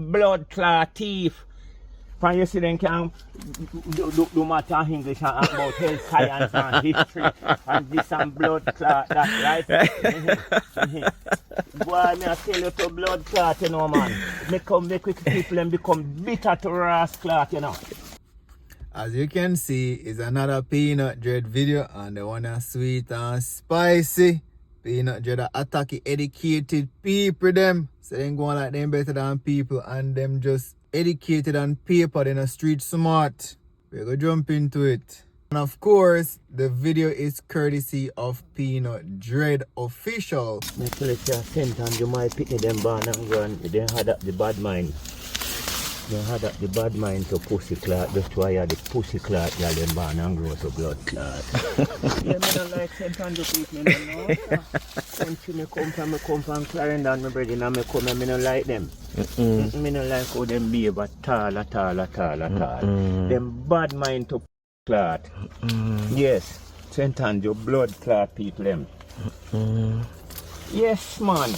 blood clot thief. When you see them can do matter English and about health science and history and this and blood clot that, right? Boy, me I tell you to blood clot, you know, man. Make people and become bitter to ras clot, you know. As you can see, it's another peanut dread video, and the one is sweet and spicy. Peanut dread attacking educated people them. So they go on like them better than people, and them just educated on paper, then a street smart. We're gonna jump into it. And of course, the video is courtesy of Peanut Dread Official. Me tell you, sent and you might pick them born and go and they had up the bad mind. They had up the bad mind to pussy clot. That's why the pussy clot, yeah, them born and grow so blood clot. Yeah, me don't like sent and do people, me don't know. Country me come from Clarendon, my brother, and me come and me don't like them. Me don't like how them behave at all. Them bad mind to clot. Yes, St. Andrew blood clot people them. Yes, man.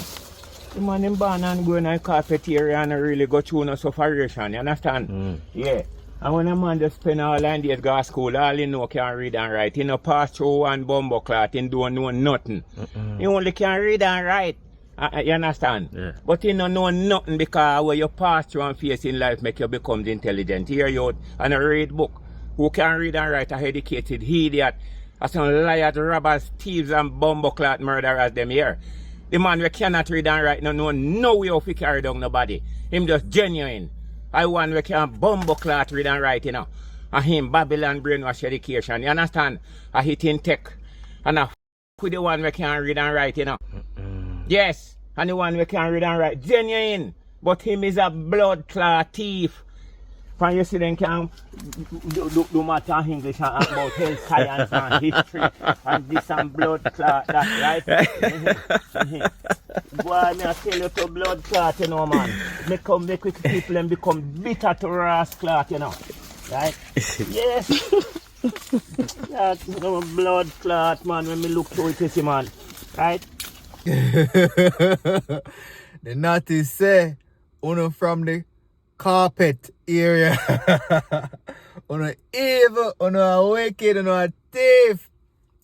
The man in born and go in a cafeteria and really go through no sufferation, you understand? Yeah. And when a man just spend all the days go to school, all he know can read and write. He no pass through one bumbo clot, he don't know nothing. He only can read and write. You understand? Yeah. But he don't know nothing because when you pass through and face in life make you become intelligent. Here you out and read book. Who can read and write, a educated idiot. As some liars, robbers, thieves and bumbleclot murderers them here. The man we cannot read and write no way of he carry down nobody. Him just genuine. I want we can bumbleclot read and write, you know. And him Babylon brainwash education, you understand? I hit in tech. And I with the one we can read and write, you know. Yes, and the one we can read and write. Genuine. But him is a blood clot thief. When you see them can do matter English and about health science and history and this and blood clot that, right? Boy, me I tell you to blood clot, you know, man. Make people and become bitter to ras clot, you know. Right? Yes. That's blood clot, man, when me look through it, you see, man. Right? The naughty say, uno from the carpet area. Uno evil, uno wicked, uno thief,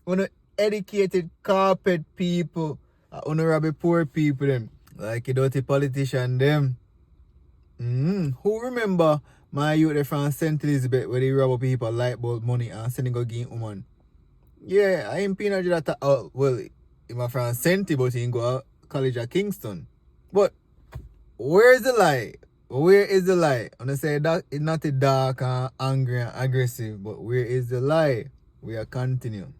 uno educated carpet people, uno robbing poor people them, like a dirty politician them. Who remember my youth from St. Elizabeth where they rob people light bulb money and sending go give woman? Yeah, I ain't peanut that well, I'm from St. but he go to college at Kingston. But where's the lie? Where is the lie? I'm gonna say that it's not a dark and angry and aggressive, but where is the lie? We are continuing.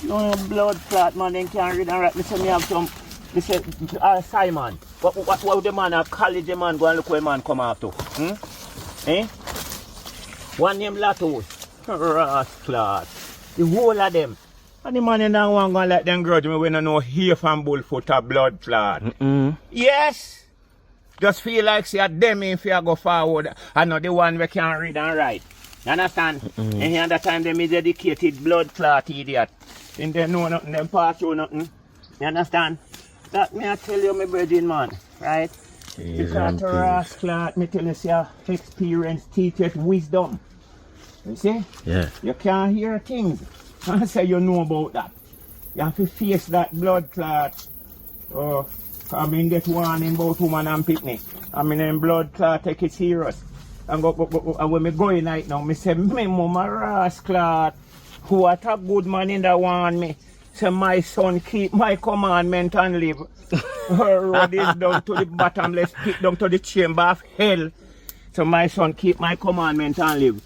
No blood clot, man, they can't read and write. Me say me have some, me say, Simon, what the man at college, the man go and look where man come after? Eh? One name Latos, Ras clot, the whole of them. And the man in that one gonna let them grudge me when I know here from bullfoot or blood clot. Yes! Just feel like say them if you go forward and not the one we can read and write. You understand? And here at the time them is educated blood clot idiot. And they know nothing, them pass through nothing. You understand? That me I tell you my brethren, man. Right? Because to ras clot, me tell you say experience teaches wisdom. You see? Yeah. You can't hear things and say you know about that. You have to face that blood clot. Oh. I mean, get warning about woman and picnic. I mean, in blood clot, take it serious. And when me going right now, me say, me mama ras clot, what a good man in the one me. Say, my son, keep my commandment and live. Her road is down to the bottomless pit, down to the chamber of hell. So my son, keep my commandment and live.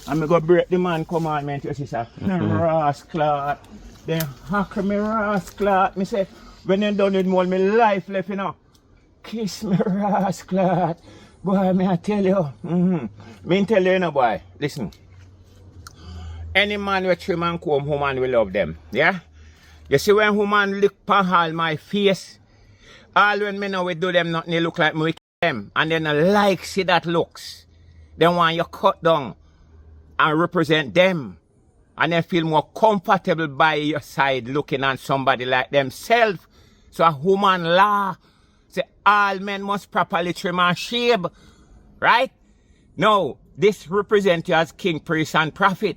And me go break the man commandment, you see, sir. Ras clot. Then hack me ras clot. Me say, when you done with more my life left, you know. Kiss me ras clot. Boy, may I tell you. Me tell you, you know, boy. Listen. Any man with trim and comb, woman will love them. Yeah? You see when woman look upon all my face, all when me know we do them nothing, they look like me with them. And then I like see that looks. Then when you cut down and represent them, and they feel more comfortable by your side looking at somebody like themselves. So a woman law Say all men must properly trim and shave. Right? No, this represents you as king, priest, and prophet.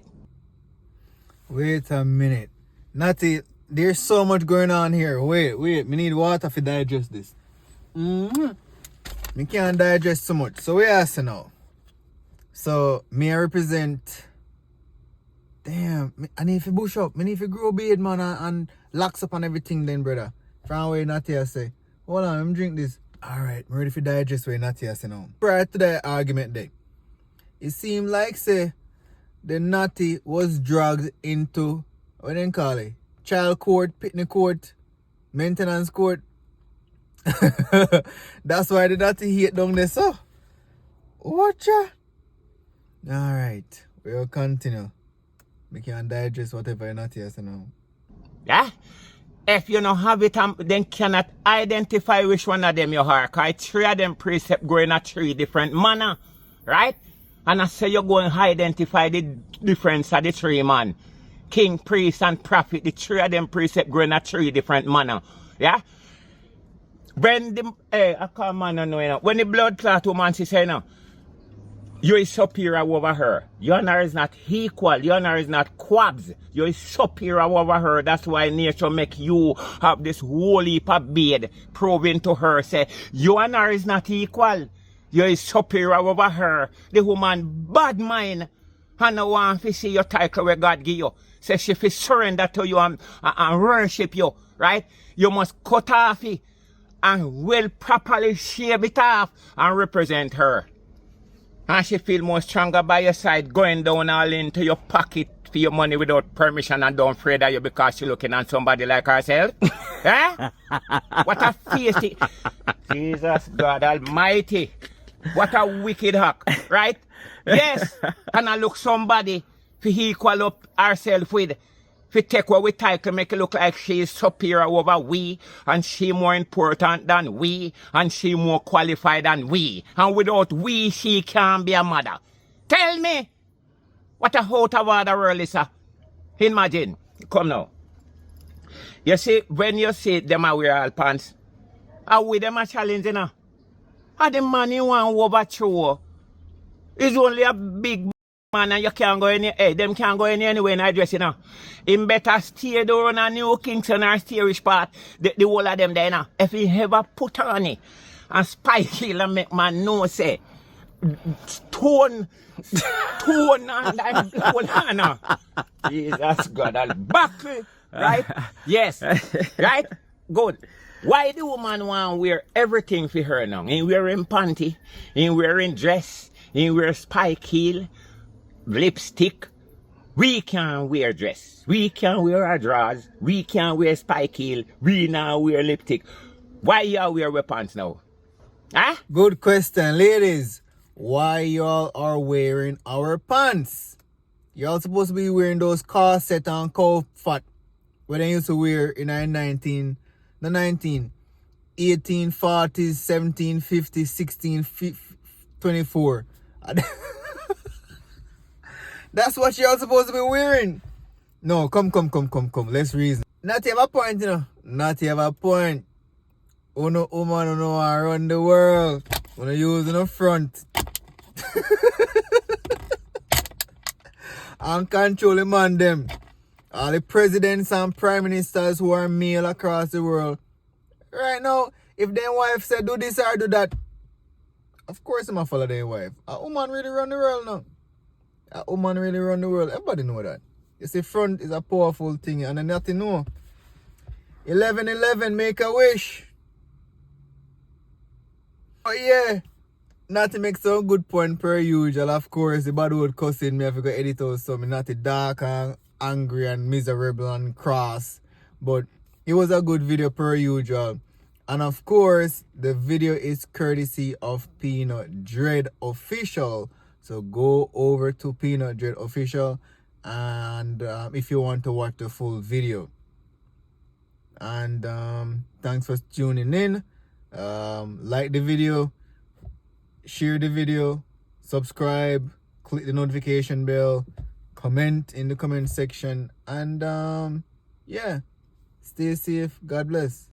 Wait a minute. Natty, there's so much going on here. Wait. We need water to digest this. Me can't digest so much. So we ask now. So me I represent. Damn, I need to bush up. I need to grow beard, man, and locks up and everything then, brother. From where Natty I say. Hold on, let me drink this. Alright, I'm ready for digest where Natty I say now. Prior to that argument there, it seemed like say the Natty was dragged into, what they call it? Child court, pitney court, maintenance court. That's why the Natty hate down there, so. Watcha? Alright, we'll continue. We can digest whatever Natty has now. Yeah? If you don't have it, then cannot identify which one of them you are. Because 3 of them precepts go in a 3 different manner. Right? And I say you go and identify the difference of the 3 man. King, priest, and prophet. The 3 of them precepts go in a 3 different manner. Yeah? When the I call man know, you know, when the blood clot woman she say now, you is superior over her. You and her is not equal. You and her is not quabs. You is superior over her. That's why nature make you have this whole heap of beard proving to her say you and her is not equal. You is superior over her. The woman bad mind. And no want to see your title where God give you. Say she fi surrender to you and worship you. Right? You must cut off it and well properly shave it off and represent her. And she feel more stronger by your side, going down all into your pocket for your money without permission and don't afraid of you because she looking at somebody like herself. Eh? What a face. Jesus God Almighty. What a wicked hack, right? Yes. And I look somebody to equal up herself with. If take what we title, make it look like she is superior over we, and she more important than we, and she more qualified than we. And without we, she can't be a mother. Tell me, what a out of order world is that? Imagine. Come now. You see, when you see them a wear all pants, how we them a challenge, you know? How the man you want to overthrow is only a big man and you can't go any, them can't go anywhere in I dress, you know. Him better stay down a New Kingston or steerish part, the whole of them there, you know. If he ever put on it and spike heel and make man know, say, stone and I'm hold on. Jesus God, I'll buckle, right? Yes, right? Good. Why the woman want to wear everything for her now? He wearing panty, he wearing dress, he wear spike heel, lipstick. We can't wear dress. We can't wear our drawers. We can't wear spike heel. We now wear lipstick. Why y'all wear pants now? Huh? Good question, ladies. Why y'all are wearing our pants? Y'all supposed to be wearing those corset and cow fat what they used to wear in the 1840s, 1750s, 1624. That's what y'all supposed to be wearing. No, come. Let's reason. Not have a point, you know. Not have a point. Uno woman, uno run the world. Uno use in the front. And control the man them. All the presidents and prime ministers who are male across the world. Right now, if their wife said do this or do that, of course I'm gonna follow their wife. A woman really run the world now. A woman really run the world. Everybody know that. You see, front is a powerful thing and nothing know. 11-11, make a wish. Oh yeah. Not to make some good point per usual. Of course, the bad word cussing me, I forgot edit out so me not dark and angry and miserable and cross. But it was a good video per usual. And of course, the video is courtesy of Peanut Dread Official. So go over to Peanut Dread Official and if you want to watch the full video. And thanks for tuning in. Like the video, share the video, subscribe, click the notification bell, comment in the comment section, and yeah, stay safe. God bless.